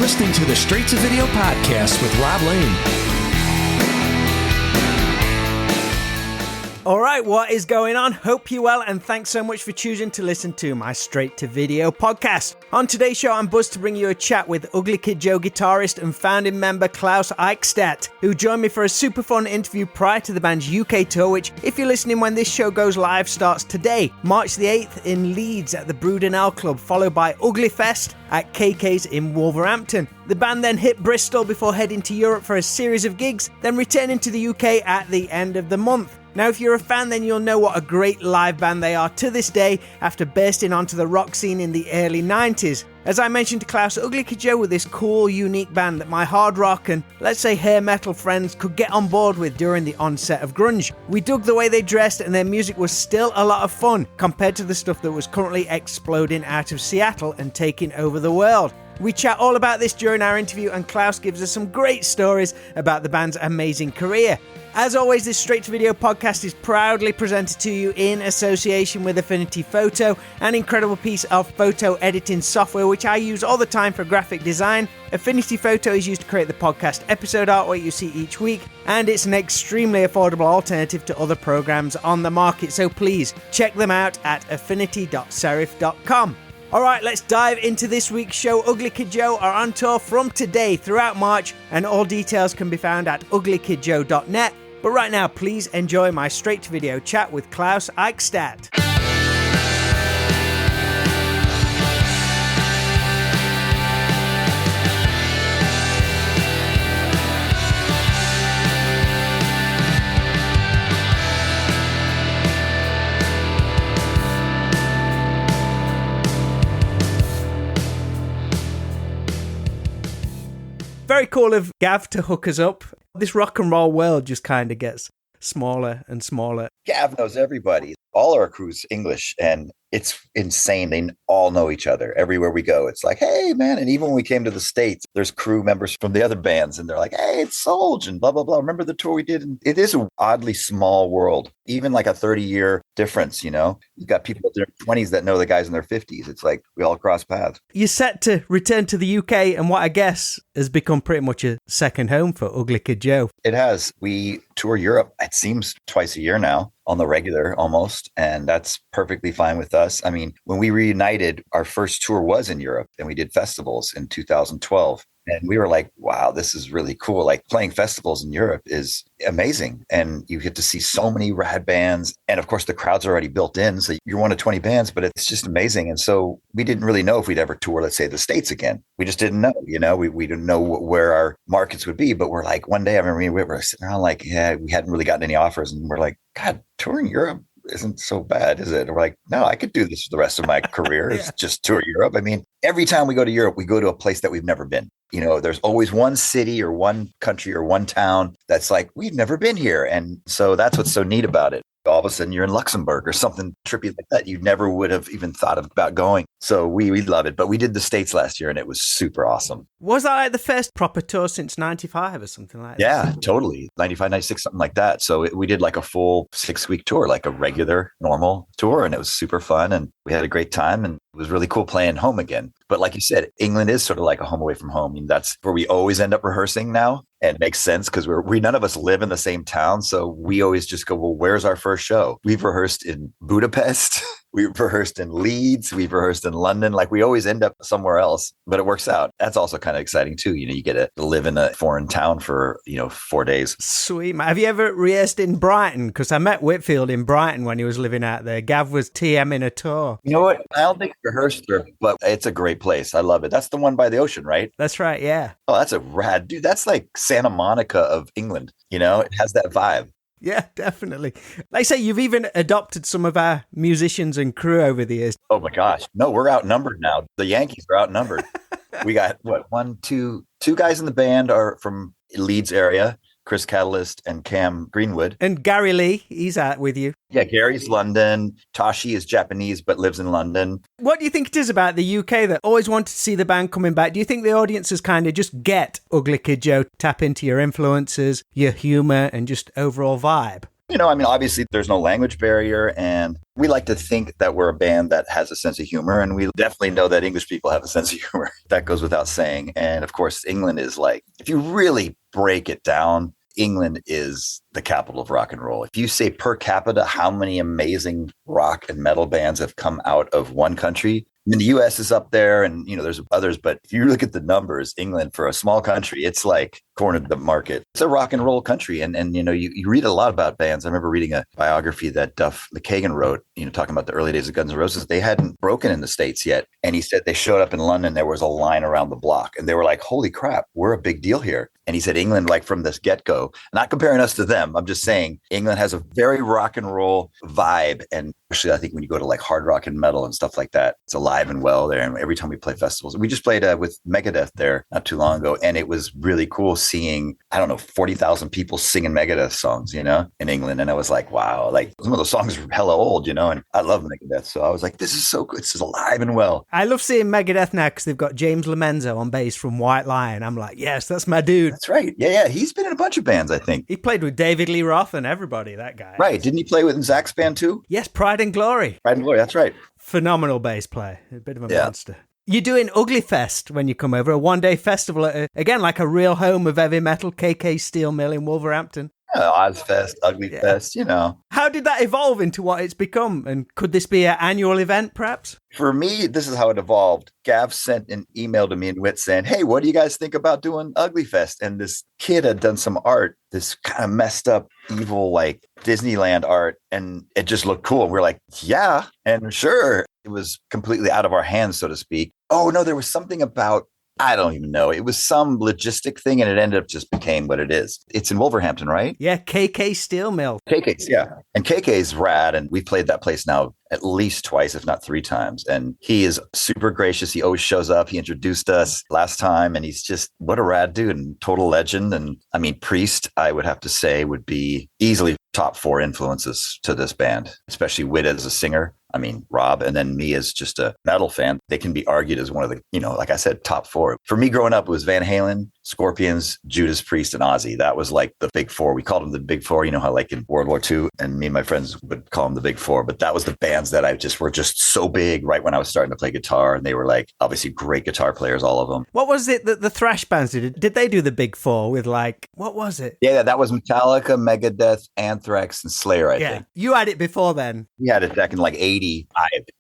listening to the Straight to Video podcast with Rob Lane. All right, what is going on? Hope you're well, and thanks so much for choosing to listen to my Straight to Video podcast. On today's show, I'm buzzed to bring you a chat with Ugly Kid Joe guitarist and founding member Klaus Eichstadt, who joined me for a super fun interview prior to the band's UK tour, which, if you're listening when this show goes live, starts today, March the 8th in Leeds at the Brudenell Club, followed by Ugly Fest at KK's in Wolverhampton. The band then hit Bristol before heading to Europe for a series of gigs, then returning to the UK at the end of the month. Now, if you're a fan, then you'll know what a great live band they are to this day after bursting onto the rock scene in the early 90s. As I mentioned to Klaus, Ugly Kid Joe were this cool, unique band that my hard rock and, let's say, hair metal friends could get on board with during the onset of grunge. We dug the way they dressed, and their music was still a lot of fun compared to the stuff that was currently exploding out of Seattle and taking over the world. We chat all about this during our interview, and Klaus gives us some great stories about the band's amazing career. As always, this Straight to Video podcast is proudly presented to you in association with Affinity Photo, an incredible piece of photo editing software which I use all the time for graphic design. Affinity Photo is used to create the podcast episode artwork you see each week, and it's an extremely affordable alternative to other programs on the market, so please check them out at affinity.serif.com. Alright, let's dive into this week's show. Ugly Kid Joe are on tour from today throughout March, and all details can be found at uglykidjoe.net. But right now, please enjoy my Straight to Video chat with Klaus Eichstadt. Very cool of Gav to hook us up. This rock and roll world just kind of gets smaller and smaller. Gav knows everybody. All our crew's English, and it's insane. They all know each other everywhere we go. It's like, hey, man. And even when we came to the States, there's crew members from the other bands, and they're like, hey, it's Solj and blah, blah, blah. Remember the tour we did? And it is an oddly small world, even like a 30-year difference, you know? You've got people in their 20s that know the guys in their 50s. It's like we all cross paths. You're set to return to the UK, and what I guess has become pretty much a second home for Ugly Kid Joe. It has. We tour Europe, it seems, twice a year now, on the regular almost, and that's perfectly fine with us. I mean, when we reunited, our first tour was in Europe, and we did festivals in 2012. And we were like, wow, this is really cool. Like, playing festivals in Europe is amazing. And you get to see so many rad bands. And of course, the crowd's already built in. So you're one of 20 bands, but it's just amazing. And so we didn't really know if we'd ever tour, let's say, the States again. We just didn't know, you know, we didn't know where our markets would be. But we're like, one day, I remember we were sitting around like, yeah, we hadn't really gotten any offers. And we're like, God, touring Europe isn't so bad, is it? And we're like, no, I could do this for the rest of my career. It's just tour Europe. I mean, every time we go to Europe, we go to a place that we've never been. You know, there's always one city or one country or one town that's like, we've never been here. And so that's what's so neat about it. All of a sudden you're in Luxembourg or something trippy like that. You never would have even thought about going. So we love it. But we did the States last year and it was super awesome. Was that like the first proper tour since 95 or something like that? Yeah, totally. 95, 96, something like that. So we did like a full 6-week tour, like a regular, normal tour. And it was super fun. And we had a great time. And it was really cool playing home again. But like you said, England is sort of like a home away from home. I mean, that's where we always end up rehearsing now. And it makes sense because we none of us live in the same town. So we always just go, well, where's our first show? We've rehearsed in Budapest. We've rehearsed in Leeds. We've rehearsed in London. Like, we always end up somewhere else, but it works out. That's also kind of exciting too. You know, you get to live in a foreign town for, 4 days. Sweet, man. Have you ever rehearsed in Brighton? Because I met Whitfield in Brighton when he was living out there. Gav was TMing a tour. You know what? I don't think I rehearsed there, but it's a great place. I love it. That's the one by the ocean, right? That's right, yeah. Oh, that's a rad, dude. That's like Santa Monica of England. You know, it has that vibe. Yeah, definitely. Like I say, you've even adopted some of our musicians and crew over the years. Oh my gosh. No, we're outnumbered now. The Yankees are outnumbered. We got two guys in the band are from Leeds area, Chris Catalyst and Cam Greenwood. And Gary Lee, he's out with you. Yeah, Gary's London. Tashi is Japanese but lives in London. What do you think it is about the UK that always wanted to see the band coming back? Do you think the audiences kind of just get Ugly Kid Joe, tap into your influences, your humour and just overall vibe? I mean, obviously there's no language barrier, and we like to think that we're a band that has a sense of humor, and we definitely know that English people have a sense of humor. That goes without saying. And of course, England is like, if you really break it down, England is the capital of rock and roll. If you say per capita, how many amazing rock and metal bands have come out of one country? I mean, the US is up there and, there's others, but if you look at the numbers, England, for a small country, it's like cornered the market. It's a rock and roll country. And you read a lot about bands. I remember reading a biography that Duff McKagan wrote, talking about the early days of Guns N' Roses. They hadn't broken in the States yet. And he said they showed up in London. There was a line around the block and they were like, holy crap, we're a big deal here. And he said, England, like from this get-go, not comparing us to them. I'm just saying England has a very rock and roll vibe. And especially, I think when you go to like hard rock and metal and stuff like that, it's alive and well there. And every time we play festivals, we just played with Megadeth there not too long ago. And it was really cool seeing, 40,000 people singing Megadeth songs, in England. And I was like, wow, like some of those songs are hella old, and I love Megadeth. So I was like, this is so good. This is alive and well. I love seeing Megadeth now because they've got James Lomenzo on bass from White Lion. I'm like, yes, that's my dude. That's right. Yeah. He's been in a bunch of bands, I think. He played with David Lee Roth and everybody, that guy. Right. Didn't he play with Zach's band too? Yes, Pride and Glory. Pride and Glory, that's right. Phenomenal bass player. A bit of a monster. You're doing Ugly Fest when you come over, a one-day festival at, again, like a real home of heavy metal, KK Steel Mill in Wolverhampton. Ozfest, Ugly Fest, How did that evolve into what it's become? And could this be an annual event, perhaps? For me, this is how it evolved. Gav sent an email to me and Whit saying, hey, what do you guys think about doing Ugly Fest? And this kid had done some art, this kind of messed up, evil, like Disneyland art. And it just looked cool. And we're like, yeah, and sure. It was completely out of our hands, so to speak. Oh, no, there was something about, I don't even know. It was some logistic thing, and it ended up just became what it is. It's in Wolverhampton, right? Yeah, KK Steel Mill. KK's, yeah. And KK's rad, and we played that place now at least twice, if not three times. And he is super gracious. He always shows up. He introduced us last time, and he's just, what a rad dude and total legend. And I mean, Priest, I would have to say, would be easily top 4 influences to this band, especially Whit as a singer. I mean, Rob, and then me as just a metal fan. They can be argued as one of the, like I said, top 4. For me growing up, it was Van Halen, Scorpions, Judas Priest, and Ozzy. That was like the big 4. We called them the big 4, how like in World War II, and me and my friends would call them the big 4. But that was the bands that were just so big right when I was starting to play guitar. And they were like, obviously great guitar players, all of them. What was it that the thrash bands did? Did they do the big 4 with like, what was it? Yeah, that was Metallica, Megadeth, Anthrax, and Slayer, I think. You had it before then. We had it back in like 85.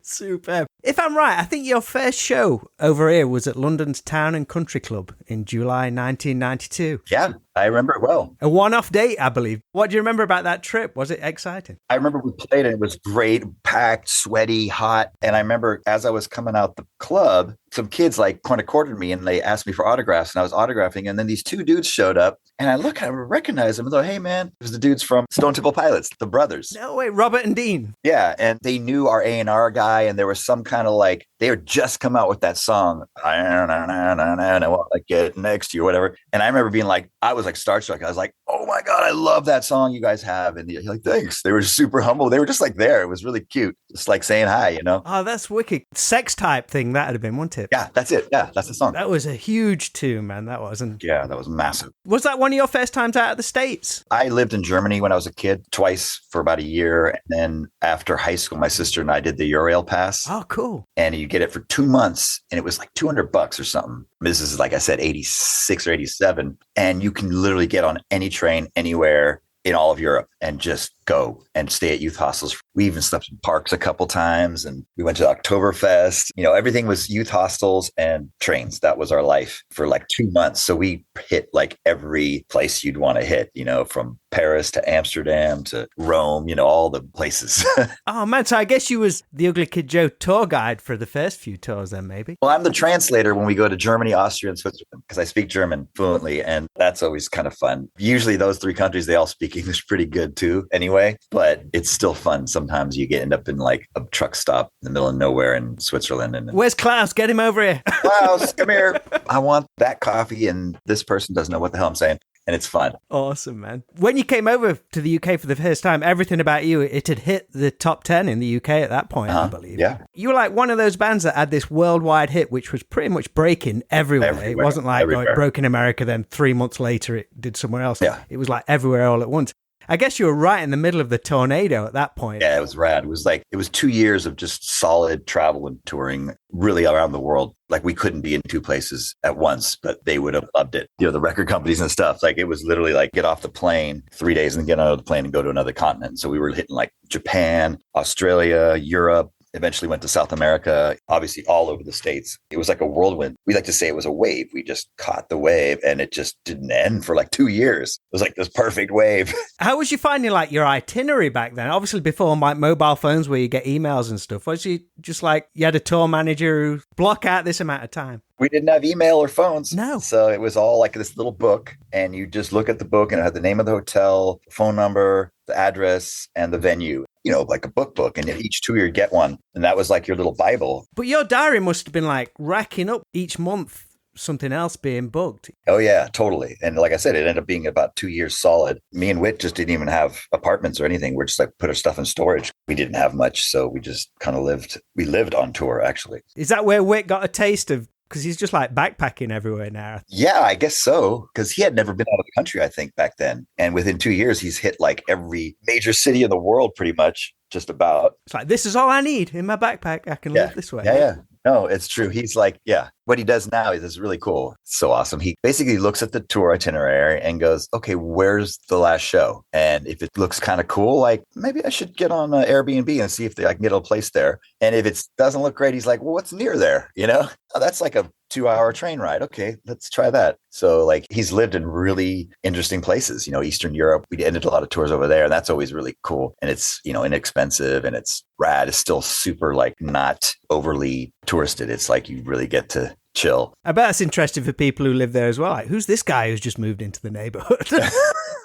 Superb. If I'm right, I think your first show over here was at London's Town and Country Club in July 1992. Yeah, I remember it well. A one-off date, I believe. What do you remember about that trip? Was it exciting? I remember we played and it was great, packed, sweaty, hot. And I remember as I was coming out the club, some kids like kind of cornered me and they asked me for autographs and I was autographing. And then these 2 dudes showed up and I recognized them and thought, hey man, it was the dudes from Stone Temple Pilots, the brothers. No way, Robert and Dean. Yeah. And they knew our A&R guy and there was some kind of like, they had just come out with that song. I want to get next to you or whatever. And I remember being like, I was like starstruck. I was like, oh my God, I love that song you guys have. And you're like, thanks. They were super humble. They were just like there. It was really cute. Just like saying hi, Oh, that's wicked. Sex type thing, that would have been, wouldn't it? Yeah, that's it. Yeah, that's the song. That was a huge tune, man. That wasn't. Yeah, that was massive. Was that one of your first times out of the States? I lived in Germany when I was a kid, twice for about a year. And then after high school, my sister and I did the Eurail Pass. Oh, cool. And you get it for 2 months and it was like $200 or something. This is, like I said, 86 or 87. And you can literally get on any train anywhere in all of Europe and just go and stay at youth hostels. We even slept in parks a couple times and we went to Oktoberfest. Everything was youth hostels and trains. That was our life for like 2 months. So we hit like every place you'd want to hit, from Paris to Amsterdam to Rome, all the places. Oh man, so I guess you was the Ugly Kid Joe tour guide for the first few tours then maybe? Well, I'm the translator when we go to Germany, Austria, and Switzerland because I speak German fluently and that's always kind of fun. Usually those 3 countries, they all speak English pretty good too anyway, but it's still fun. Sometimes you end up in like a truck stop in the middle of nowhere in Switzerland. And where's Klaus? Get him over here. Klaus, come here. I want that coffee and this person doesn't know what the hell I'm saying. And it's fun. Awesome, man. When you came over to the UK for the first time, everything about you, it had hit the top 10 in the UK at that point, I believe. Yeah. You were like one of those bands that had this worldwide hit, which was pretty much breaking everywhere. It wasn't like it broke in America, then 3 months later it did somewhere else. Yeah. It was like everywhere all at once. I guess you were right in the middle of the tornado at that point. Yeah, it was rad. It was 2 years of just solid travel and touring really around the world. Like we couldn't be in two places at once, but they would have loved it. The record companies and stuff, like it was literally like get off the plane 3 days and get out of the plane and go to another continent. So we were hitting like Japan, Australia, Europe, eventually went to South America, obviously all over the States. It was like a whirlwind. We like to say it was a wave. We just caught the wave and it just didn't end for like 2 years. It was like this perfect wave. How was you finding like your itinerary back then? Obviously before like mobile phones where you get emails and stuff, was you just like you had a tour manager who block out this amount of time? We didn't have email or phones. No. So it was all like this little book and you just look at the book and it had the name of the hotel, phone number, the address, and the venue. Like a book, and each tour you'd get one. And that was like your little Bible. But your diary must have been like racking up each month, something else being booked. Oh, yeah, totally. And like I said, it ended up being about 2 years solid. Me and Whit just didn't even have apartments or anything. We're just like put our stuff in storage. We didn't have much. So we just kind of lived on tour, actually. Is that where Whit got a taste of? Because he's just like backpacking everywhere now. Yeah, I guess so. Because he had never been out of the country, I think, back then. And within 2 years, he's hit like every major city in the world, pretty much, just about. It's like, this is all I need in my backpack. I can live this way. Yeah. No, it's true. He's like, what he does now is really cool. It's so awesome. He basically looks at the tour itinerary and goes, okay, where's the last show? And if it looks kind of cool, like maybe I should get on Airbnb and see if I can get a place there. And if it doesn't look great, he's like, well, what's near there? Oh, that's like a 2-hour train ride. Okay, let's try that. So like he's lived in really interesting places, Eastern Europe. We ended a lot of tours over there and that's always really cool. And it's, inexpensive and it's rad. It's still super like not overly touristed. It's like you really get to chill. I bet that's interesting for people who live there as well. Like, who's this guy who's just moved into the neighborhood?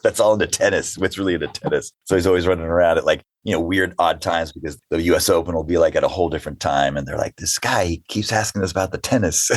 That's all into tennis. What's really into tennis. So he's always running around at like, weird odd times because the US Open will be like at a whole different time. And they're like, this guy he keeps asking us about the tennis.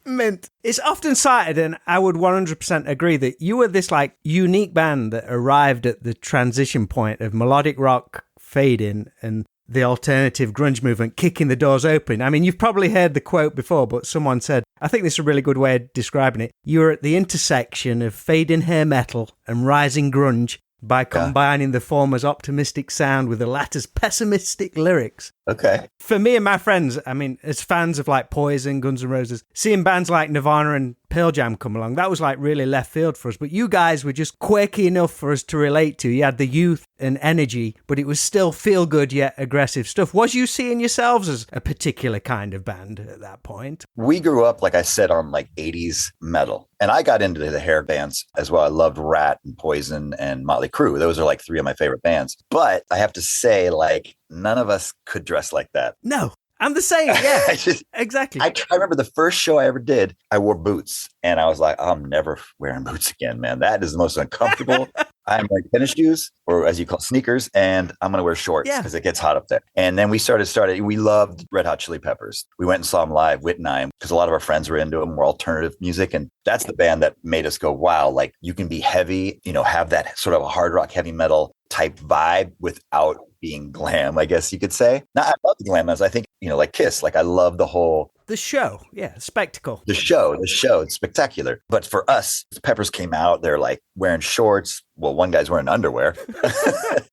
Mint. It's often cited, and I would 100% agree, that you were this like unique band that arrived at the transition point of melodic rock fading and the alternative grunge movement kicking the doors open. I mean, you've probably heard the quote before, but someone said, I think this is a really good way of describing it. You're at the intersection of fading hair metal and rising grunge by combining the former's optimistic sound with the latter's pessimistic lyrics. Okay. For me and my friends, I mean, as fans of like Poison, Guns N' Roses, seeing bands like Nirvana and Pearl Jam come along, that was like really left field for us. But you guys were just quirky enough for us to relate to. You had the youth and energy, but it was still feel good yet aggressive stuff. Was you seeing yourselves as a particular kind of band at that point? We grew up, like I said, on like 80s metal. And I got into the hair bands as well. I loved Rat and Poison and Motley Crue. Those are like three of my favorite bands. But I have to say, like, none of us could dress like that. No, I'm the same. Yeah, exactly. I remember the first show I ever did, I wore boots. And I was like, I'm never wearing boots again, man. That is the most uncomfortable. I'm wearing tennis shoes, or as you call sneakers, and I'm going to wear shorts because it gets hot up there. And then we started. We loved Red Hot Chili Peppers. We went and saw them live, Whit and I, because a lot of our friends were into them. We're alternative music. And that's the band that made us go, wow, like you can be heavy, have that sort of a hard rock, heavy metal type vibe without being glam, I guess you could say. Now, I love the glam, as I think, like Kiss, like I love the whole... The show, spectacle. The show, it's spectacular. But for us, the Peppers came out, they're like wearing shorts. Well, one guy's wearing underwear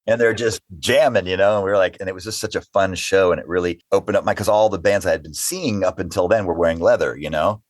and they're just jamming, and we were like, and it was just such a fun show. And it really opened up because all the bands I had been seeing up until then were wearing leather,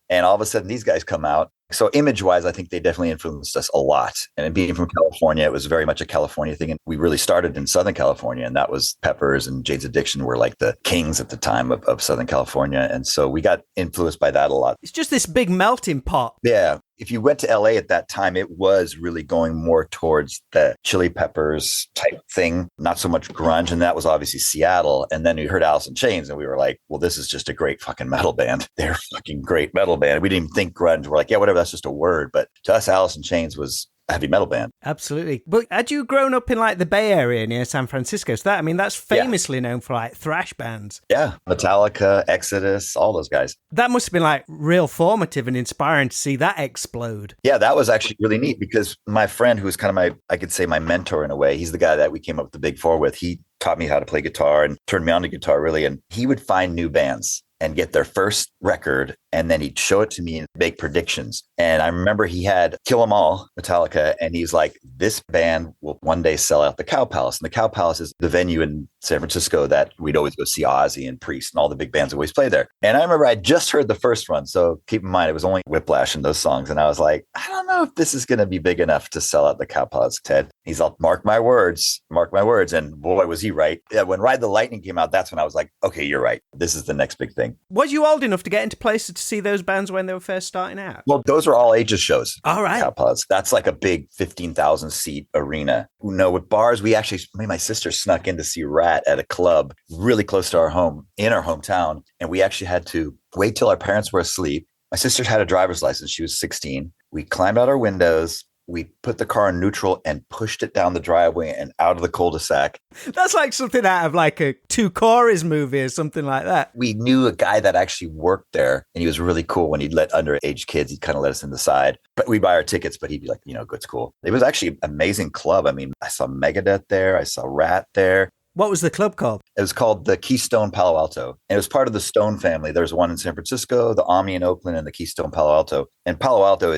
and all of a sudden these guys come out. So image wise, I think they definitely influenced us a lot. And being from California, it was very much a California thing. And we really started in Southern California, and that was Peppers and Jade's Addiction were like the kings at the time of Southern California. And so we got influenced by that a lot. It's just this big melting pot. Yeah. If you went to LA at that time, it was really going more towards the Chili Peppers type thing, not so much grunge. And that was obviously Seattle. And then we heard Alice in Chains and we were like, well, this is just a great fucking metal band. They're a fucking great metal band. We didn't even think grunge. We're like, yeah, whatever. That's just a word. But to us, Alice in Chains was a heavy metal band. Absolutely. But had you grown up in like the Bay Area near San Francisco? So that's famously known for like thrash bands. Yeah. Metallica, Exodus, all those guys. That must have been like real formative and inspiring to see that explode. Yeah, that was actually really neat because my friend, who was kind of I could say my mentor in a way, he's the guy that we came up with the Big Four with. He taught me how to play guitar and turned me on to guitar, really. And he would find new bands and get their first record. And then he'd show it to me and make predictions. And I remember he had Kill 'Em All, Metallica. And he's like, this band will one day sell out the Cow Palace. And the Cow Palace is the venue in San Francisco that we'd always go see Ozzy and Priest and all the big bands always play there. And I remember I just heard the first one. So keep in mind, it was only Whiplash and those songs. And I was like, I don't know if this is going to be big enough to sell out the Cow Palace, Ted. He's like, mark my words. And boy, was he right. Yeah, when Ride the Lightning came out, that's when I was like, okay, you're right. This is the next big thing. Was you old enough to get into places to see those bands when they were first starting out? Well, those are all ages shows. All right. Cow Palace. That's like a big 15,000 seat arena. No, with bars, me and my sister snuck in to see Rat at a club really close to our home, in our hometown. And we actually had to wait till our parents were asleep. My sister had a driver's license. She was 16. We climbed out our windows. We put the car in neutral and pushed it down the driveway and out of the cul-de-sac. That's like something out of like a Two Chorus movie or something like that. We knew a guy that actually worked there, and he was really cool. When he'd let underage kids, he'd kind of let us in the side. But we'd buy our tickets, but he'd be like, it's cool. It was actually an amazing club. I mean, I saw Megadeth there. I saw Rat there. What was the club called? It was called the Keystone Palo Alto. And it was part of the Stone family. There's one in San Francisco, the Omni in Oakland, and the Keystone Palo Alto. And Palo Alto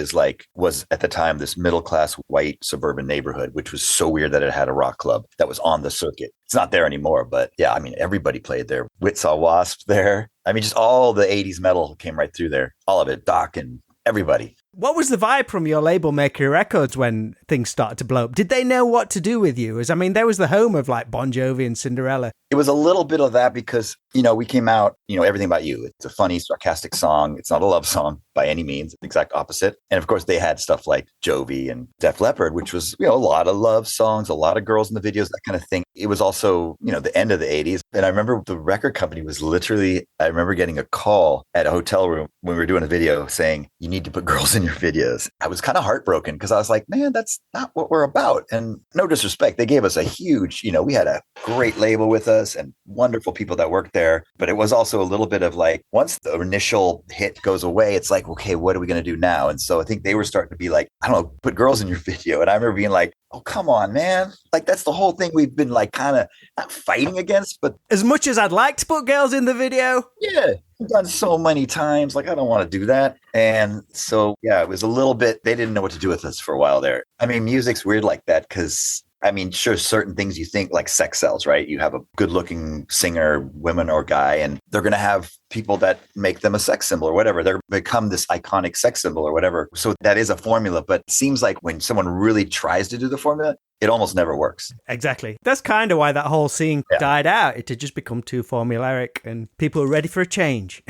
was at the time this middle-class white suburban neighborhood, which was so weird that it had a rock club that was on the circuit. It's not there anymore, but yeah, I mean, everybody played there. Whitsaw Wasp there. I mean, just all the 80s metal came right through there. All of it, Doc and everybody. What was the vibe from your label Mercury Records when things started to blow up? Did they know what to do with you? There was the home of like Bon Jovi and Cinderella. It was a little bit of that because, we came out, Everything About You. It's a funny, sarcastic song. It's not a love song by any means, the exact opposite. And of course, they had stuff like Jovi and Def Leppard, which was, a lot of love songs, a lot of girls in the videos, that kind of thing. It was also, the end of the 80s. And I remember the record company was I remember getting a call at a hotel room when we were doing a video saying, you need to put girls in your videos. I was kind of heartbroken because I was like, man, that's not what we're about. And no disrespect, they gave us a huge, we had a great label with us and wonderful people that worked there. But it was also a little bit of like, once the initial hit goes away, it's like, okay, what are we going to do now? And so I think they were starting to be like, I don't know, put girls in your video. And I remember being like, oh, come on, man. Like, that's the whole thing we've been like kind of not fighting against, but as much as I'd like to put girls in the video. Yeah. I've done so many times. Like, I don't want to do that. And so, yeah, it was a little bit, they didn't know what to do with us for a while there. I mean, music's weird like that because sure, certain things you think like sex sells, right? You have a good looking singer, woman or guy, and they're going to have people that make them a sex symbol or whatever. They're become this iconic sex symbol or whatever. So that is a formula. But it seems like when someone really tries to do the formula, it almost never works. Exactly. That's kind of why that whole scene died out. It had just become too formulaic and people were ready for a change.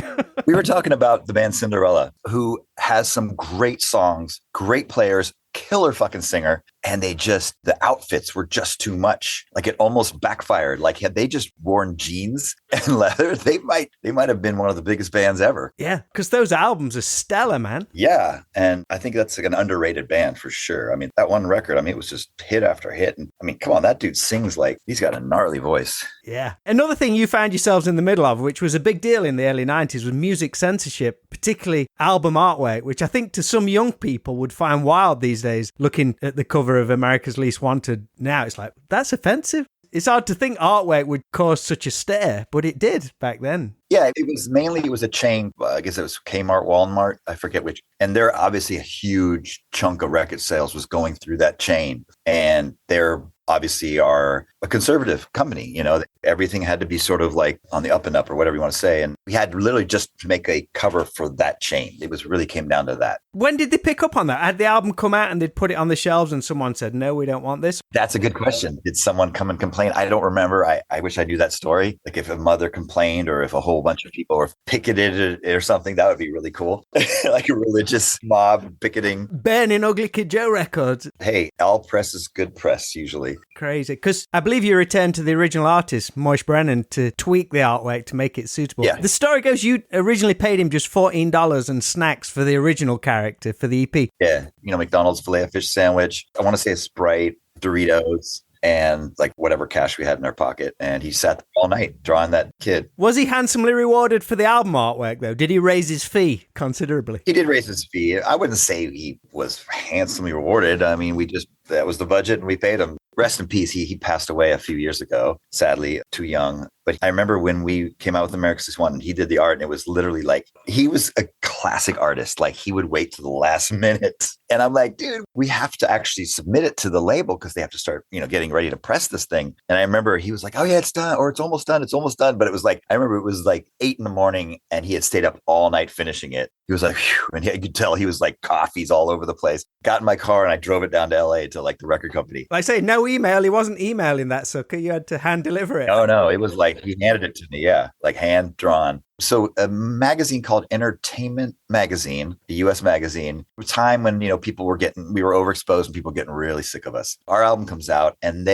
We were talking about the band Cinderella, who has some great songs, great players, killer fucking singer. And the outfits were just too much. Like it almost backfired. Like had they just worn jeans and leather, they might have been one of the biggest bands ever. Yeah, because those albums are stellar, man. Yeah. And I think that's like an underrated band for sure. I mean, that one record, it was just hit after hit. And come on, that dude sings like he's got a gnarly voice. Yeah. Another thing you found yourselves in the middle of, which was a big deal in the early 90s, was music censorship, particularly album artwork, which I think to some young people would find wild these days, looking at the cover of America's Least Wanted now. It's like, that's offensive. It's hard to think artwork would cause such a stir, but it did back then. Yeah, it was a chain. I guess it was Kmart, Walmart. I forget which. And they're obviously a huge chunk of record sales was going through that chain. And they're obviously are a conservative company. Everything had to be sort of like on the up and up or whatever you want to say. And we had literally just to make a cover for that chain. It really came down to that. When did they pick up on that? Had the album come out and they'd put it on the shelves and someone said, no, we don't want this? That's a good question. Did someone come and complain? I don't remember. I wish I knew that story. Like if a mother complained or if a whole bunch of people were picketed or something, that would be really cool. Like a religious mob picketing. Burning Ugly Kid Joe records. Hey, all press is good press usually. Crazy. Because I believe you returned to the original artist, Moish Brennan, to tweak the artwork to make it suitable. Yeah. The story goes you originally paid him just $14 and snacks for the original character for the EP. Yeah. McDonald's Filet-O-Fish sandwich. I want to say a Sprite, Doritos, and like whatever cash we had in our pocket. And he sat there all night drawing that kid. Was he handsomely rewarded for the album artwork, though? Did he raise his fee considerably? He did raise his fee. I wouldn't say he was handsomely rewarded. That was the budget and we paid him. Rest in peace. He passed away a few years ago, sadly, too young. But I remember when we came out with America's One, he did the art, and it was literally like, he was a classic artist. Like, he would wait to the last minute. And I'm like, dude, we have to actually submit it to the label because they have to start, getting ready to press this thing. And I remember he was like, oh yeah, it's done, or it's almost done. It's almost done. But it was like, I remember it was like 8 a.m. and he had stayed up all night finishing it. He was like, phew, and you could tell he was like coffees all over the place. Got in my car and I drove it down to LA to like the record company. Like I say, no email. He wasn't emailing that sucker. You had to hand deliver it. Oh no, it was like he handed it to me. Yeah, like hand drawn. So a magazine called Entertainment Magazine, the US magazine, a time when, we were overexposed and people were getting really sick of us. Our album comes out and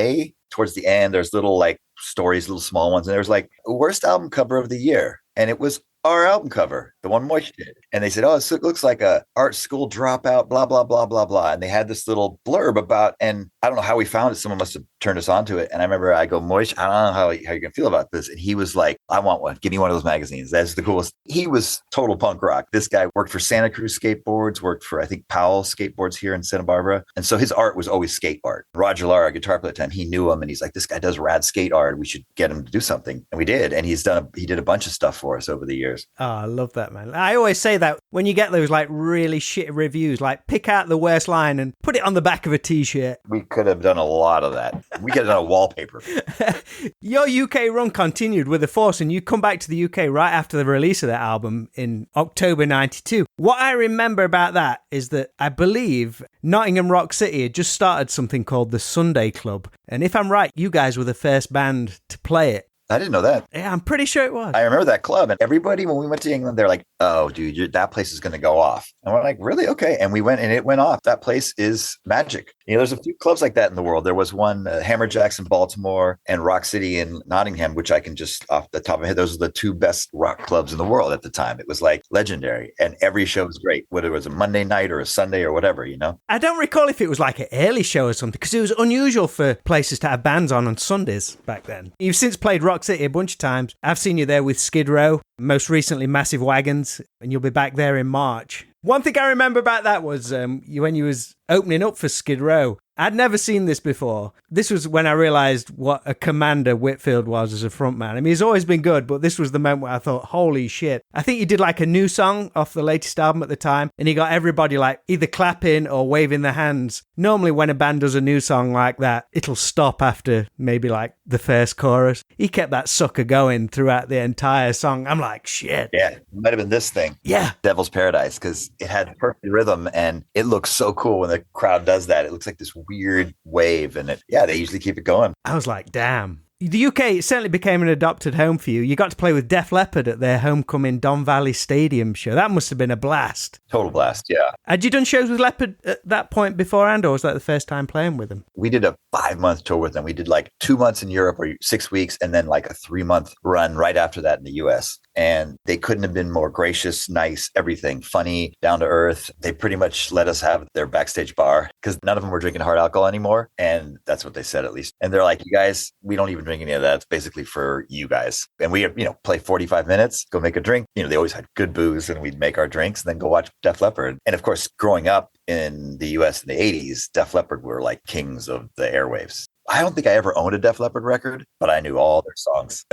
towards the end, there's little like stories, little small ones. And there was like worst album cover of the year. And it was our album cover, the one Moish did. And they said, oh, it looks like a art school dropout, blah, blah, blah, blah, blah. And they had this little blurb about, and I don't know how we found it. Someone must have turned us onto it. And I remember I go, Moish, I don't know how you're going to feel about this. And he was like, I want one. Give me one of those magazines. That's the coolest. He was total punk rock. This guy worked for Santa Cruz Skateboards, worked for, I think, Powell Skateboards here in Santa Barbara. And so his art was always skate art. Roger Lara, guitar player at the time, he knew him. And he's like, this guy does rad skate art. We should get him to do something. And we did. And he did a bunch of stuff for us over the years. Oh, I love that, man. I always say that when you get those like really shit reviews, like pick out the worst line and put it on the back of a t-shirt. We could have done a lot of that. We could have done a wallpaper. Your UK run continued with a force, and you come back to the UK right after the release of that album in October 92. What I remember about that is that I believe Nottingham Rock City had just started something called the Sunday Club. And if I'm right, you guys were the first band to play it. I didn't know that. Yeah, I'm pretty sure it was. I remember that club, and everybody, when we went to England, they're like, oh, dude, that place is going to go off. And we're like, really? Okay. And we went, and it went off. That place is magic. There's a few clubs like that in the world. There was one, Hammerjacks in Baltimore and Rock City in Nottingham, which I can just off the top of my head, those are the two best rock clubs in the world at the time. It was like legendary, and every show was great, whether it was a Monday night or a Sunday or whatever, I don't recall if it was like an early show or something, because it was unusual for places to have bands on Sundays back then. You've since played Rock City a bunch of times. I've seen you there with Skid Row, most recently Massive Wagons, and you'll be back there in March. One thing I remember about that was when you was opening up for Skid Row. I'd never seen this before. This was when I realised what a commander Whitfield was as a frontman. I mean, he's always been good, but this was the moment where I thought, holy shit. I think he did like a new song off the latest album at the time, and he got everybody like either clapping or waving their hands. Normally when a band does a new song like that, it'll stop after maybe like the first chorus. He kept that sucker going throughout the entire song. I'm like, shit. Yeah, it might have been this thing. Yeah. Devil's Paradise, because it had perfect rhythm, and it looks so cool when the crowd does that. It looks like this weird wave, and they usually keep it going. I was like, damn. The UK certainly became an adopted home for you. You got to play with Def Leppard at their homecoming Don Valley Stadium show. That must have been a blast. Total blast, yeah. Had you done shows with Leppard at that point beforehand, or was that the first time playing with them? We did a 5-month tour with them. We did like 2 months in Europe or 6 weeks, and then like a 3-month run right after that in the US. And they couldn't have been more gracious, nice, everything, funny, down to earth. They pretty much let us have their backstage bar because none of them were drinking hard alcohol anymore. And that's what they said, at least. And they're like, you guys, we don't even drink any of that. It's basically for you guys. And we, play 45 minutes, go make a drink. They always had good booze, and we'd make our drinks and then go watch Def Leppard. And of course, growing up in the US in the 80s, Def Leppard were like kings of the airwaves. I don't think I ever owned a Def Leppard record, but I knew all their songs.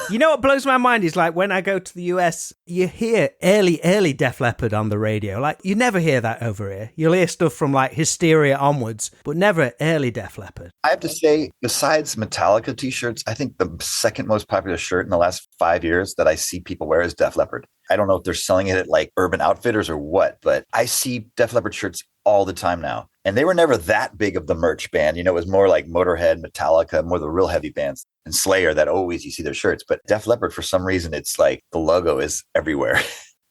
You know what blows my mind is like when I go to the US, you hear early Def Leppard on the radio. Like you never hear that over here. You'll hear stuff from like Hysteria onwards, but never early Def Leppard. I have to say, besides Metallica t-shirts, I think the second most popular shirt in the last 5 years that I see people wear is Def Leppard. I don't know if they're selling it at like Urban Outfitters or what, but I see Def Leppard shirts all the time now. And they were never that big of the merch band. It was more like Motorhead, Metallica, more the real heavy bands, and Slayer that always you see their shirts. But Def Leppard, for some reason, it's like the logo is everywhere.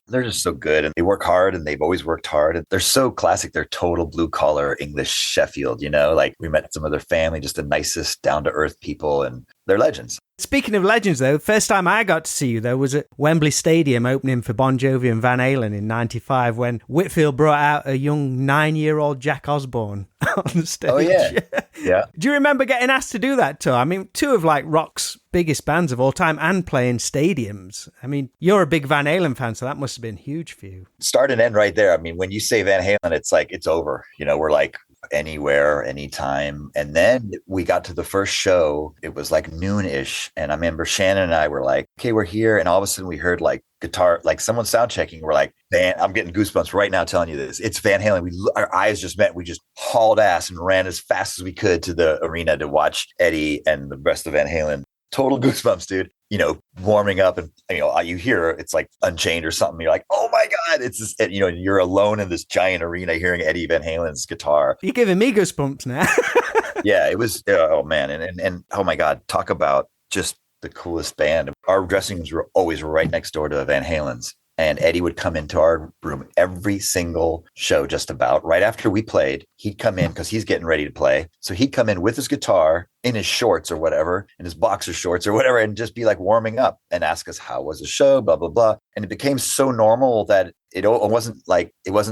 They're just so good, and they work hard, and they've always worked hard. And they're so classic. They're total blue collar English Sheffield, like we met some of their family, just the nicest down to earth people, and they're legends. Speaking of legends, though, first time I got to see you, though, was at Wembley Stadium opening for Bon Jovi and Van Halen in 95 when Whitfield brought out a young 9-year-old Jack Osbourne on the stage. Oh, yeah. Yeah. Do you remember getting asked to do that tour? I mean, two of like rock's biggest bands of all time and playing stadiums. I mean, you're a big Van Halen fan, so that must have been huge for you. Start and end right there. I mean, when you say Van Halen, it's like, it's over. We're like, anywhere, anytime. And then we got to the first show. It was like noonish. And I remember Shannon and I were like, okay, we're here. And all of a sudden we heard like guitar, like someone sound checking. We're like, man, I'm getting goosebumps right now telling you this. It's Van Halen. Our eyes just met. We just hauled ass and ran as fast as we could to the arena to watch Eddie and the rest of Van Halen. Total goosebumps, dude. Warming up, and you hear it's like Unchained or something. You're like, oh my God, it's this, you're alone in this giant arena hearing Eddie Van Halen's guitar. You're giving me goosebumps now. Yeah, it was, oh man. And oh my God, talk about just the coolest band. Our dressing rooms were always right next door to Van Halen's. And Eddie would come into our room every single show, just about right after we played. He'd come in because he's getting ready to play. So he'd come in with his guitar in his shorts or whatever, in his boxer shorts or whatever, and just be like warming up and ask us, how was the show, blah, blah, blah. And it became so normal that it wasn't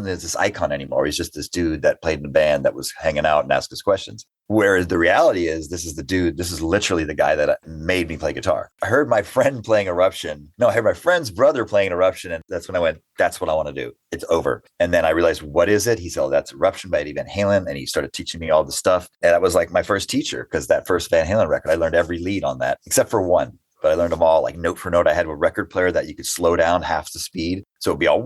this icon anymore. He's just this dude that played in the band that was hanging out and asked us questions. Whereas the reality is, this is literally the guy that made me play guitar. I heard my friend playing Eruption. No, I heard my friend's brother playing Eruption. And that's when I went, that's what I want to do. It's over. And then I realized, what is it? He said, oh, that's Eruption by Eddie Van Halen. And he started teaching me all the stuff. And that was like my first teacher, because that first Van Halen record, I learned every lead on that, except for one. But I learned them all like note for note. I had a record player that you could slow down half the speed. So it'd be all,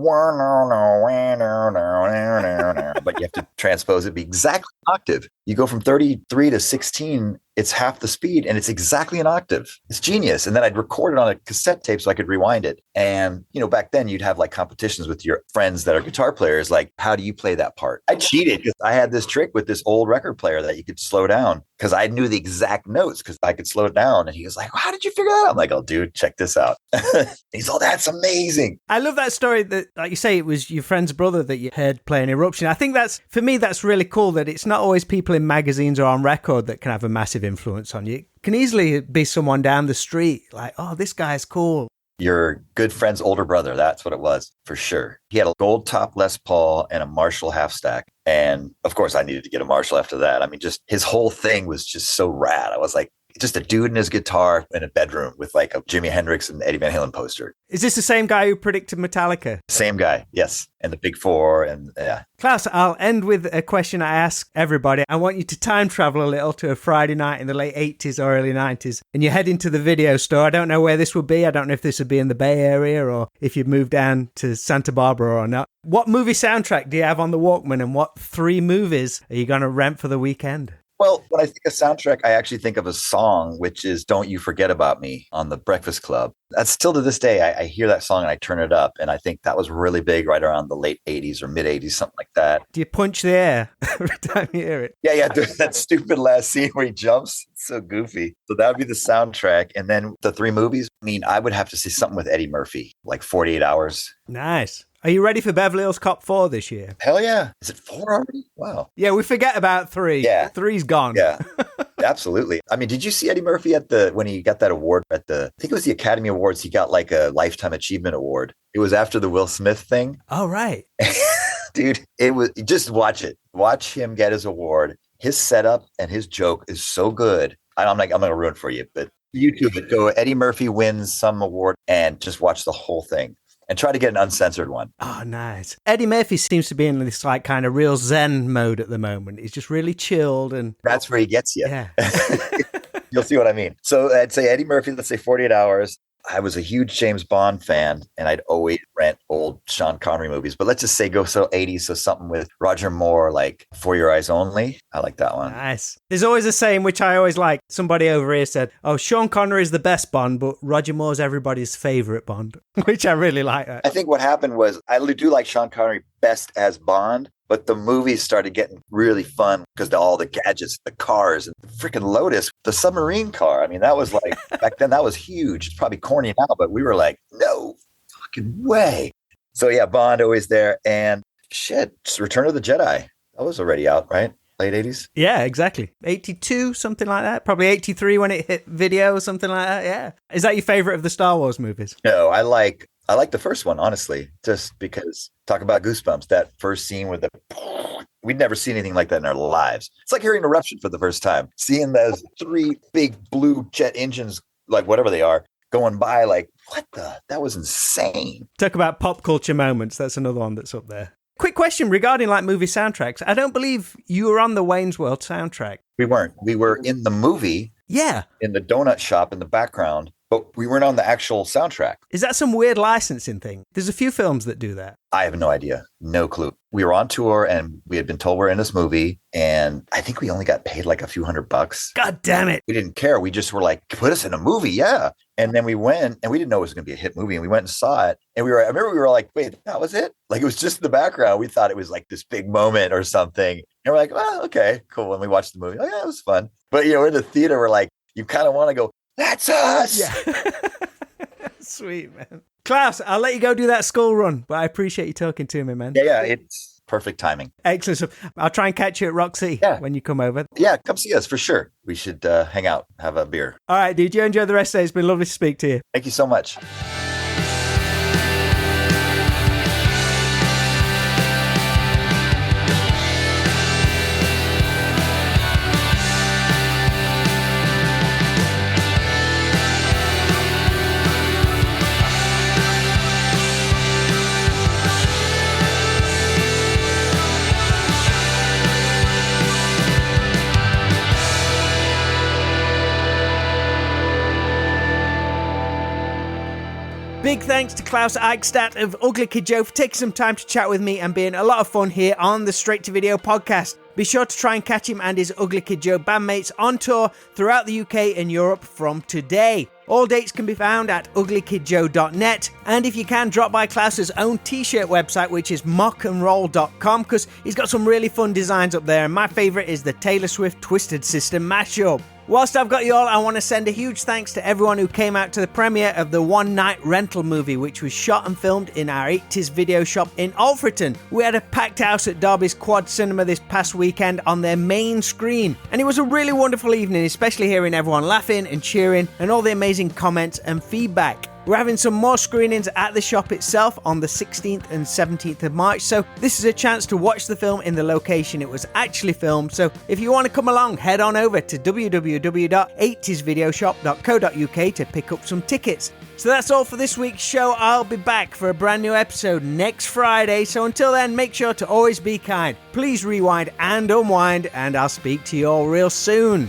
but you have to transpose it, be exactly an octave. You go from 33 to 16, it's half the speed and it's exactly an octave. It's genius. And then I'd record it on a cassette tape so I could rewind it. And, back then you'd have like competitions with your friends that are guitar players. Like, how do you play that part? I cheated because I had this trick with this old record player that you could slow down because I knew the exact notes because I could slow it down. And he was like, how did you figure that out? I'm like, oh, dude, check this out. He's all, that's amazing. I love that story that, like you say, it was your friend's brother that you heard playing Eruption. I think for me, that's really cool that it's not always people in magazines or on record that can have a massive influence on you. It can easily be someone down the street like, oh, this guy's cool. Your good friend's older brother. That's what it was, for sure. He had a gold top Les Paul and a Marshall half stack. And of course, I needed to get a Marshall after that. I mean, just his whole thing was just so rad. I was like, just a dude and his guitar in a bedroom with like a Jimi Hendrix and Eddie Van Halen poster. Is this the same guy who predicted Metallica? Same guy, yes. And the Big Four, and yeah. Klaus, I'll end with a question I ask everybody. I want you to time travel a little to a Friday night in the late 80s or early 90s, and you head into the video store. I don't know where this would be. I don't know if this would be in the Bay Area or if you'd moved down to Santa Barbara or not. What movie soundtrack do you have on the Walkman, and what 3 movies are you going to rent for the weekend? Well, when I think of soundtrack, I actually think of a song, which is Don't You Forget About Me on the Breakfast Club. That's still to this day, I hear that song and I turn it up. And I think that was really big right around the late 80s or mid 80s, something like that. Do you punch the air every time you hear it? Yeah. That stupid last scene where he jumps. It's so goofy. So that would be the soundtrack. And then the 3 movies, I would have to see something with Eddie Murphy, like 48 Hours. Nice. Are you ready for Beverly Hills Cop 4 this year? Hell yeah. Is it 4 already? Wow. Yeah, we forget about 3. Yeah. 3's gone. Yeah, absolutely. Did you see Eddie Murphy when he got that award I think it was the Academy Awards, he got like a Lifetime Achievement Award. It was after the Will Smith thing. Oh, right. Dude, just watch it. Watch him get his award. His setup and his joke is so good. I'm going to ruin it for you, but YouTube it. Go Eddie Murphy wins some award and just watch the whole thing. And try to get an uncensored one. Oh, nice. Eddie Murphy seems to be in this like kind of real Zen mode at the moment. He's just really chilled. And that's where he gets you. Yeah. You'll see what I mean. So I'd say Eddie Murphy, let's say 48 Hours. I was a huge James Bond fan, and I'd always rent old Sean Connery movies. But let's just say go so 80s, so something with Roger Moore, like For Your Eyes Only. I like that one. Nice. There's always a saying, which I always like. Somebody over here said, oh, Sean Connery is the best Bond, but Roger Moore's everybody's favorite Bond, which I really like that. I think what happened was I do like Sean Connery best as Bond, but the movies started getting really fun because all the gadgets, the cars, and the freaking Lotus, the submarine car. That was like, back then that was huge. It's probably corny now, but we were like, no fucking way. So yeah, Bond always there. And shit, Return of the Jedi. That was already out, right? Late 80s? Yeah, exactly. 82, something like that. Probably 83 when it hit video, something like that. Yeah. Is that your favorite of the Star Wars movies? No, I like the first one, honestly, just because talk about goosebumps. That first scene with we'd never seen anything like that in our lives. It's like hearing Eruption for the first time, seeing those 3 big blue jet engines, like whatever they are, going by like, that was insane. Talk about pop culture moments. That's another one that's up there. Quick question regarding like movie soundtracks. I don't believe you were on the Wayne's World soundtrack. We weren't. We were in the movie. Yeah. In the donut shop in the background, but we weren't on the actual soundtrack. Is that some weird licensing thing? There's a few films that do that. I have no idea. No clue. We were on tour and we had been told we're in this movie. And I think we only got paid like a few $100. God damn it. We didn't care. We just were like, put us in a movie. Yeah. And then we went and we didn't know it was going to be a hit movie. And we went and saw it. And I remember we were like, wait, that was it? Like it was just in the background. We thought it was like this big moment or something. And we're like, oh, okay, cool. And we watched the movie. Oh yeah, it was fun. But in the theater, we're like, you kind of want to go, that's us. Yeah. Sweet, man. Klaus, I'll let you go do that school run, but I appreciate you talking to me, man. Yeah, it's perfect timing. Excellent stuff. I'll try and catch you at Roxy when you come over. Yeah, come see us for sure. We should hang out, have a beer. All right, dude. You enjoy the rest of the day. It's been lovely to speak to you. Thank you so much. Big thanks to Klaus Eichstadt of Ugly Kid Joe for taking some time to chat with me and being a lot of fun here on the Straight to Video podcast. Be sure to try and catch him and his Ugly Kid Joe bandmates on tour throughout the UK and Europe from today. All dates can be found at uglykidjoe.net, and if you can, drop by Klaus's own t-shirt website, which is mockandroll.com, because he's got some really fun designs up there, and my favourite is the Taylor Swift Twisted Sister mashup. Whilst I've got you all, I want to send a huge thanks to everyone who came out to the premiere of the One Night Rental movie, which was shot and filmed in our 80s video shop in Alfreton. We had a packed house at Derby's Quad Cinema this past weekend on their main screen, and it was a really wonderful evening, especially hearing everyone laughing and cheering and all the amazing comments and feedback. We're having some more screenings at the shop itself on the 16th and 17th of March, so this is a chance to watch the film in the location it was actually filmed. So if you want to come along, head on over to www.80svideoshop.co.uk to pick up some tickets. So that's all for this week's show. I'll be back for a brand new episode next Friday, so until then, make sure to always be kind. Please rewind and unwind, and I'll speak to you all real soon.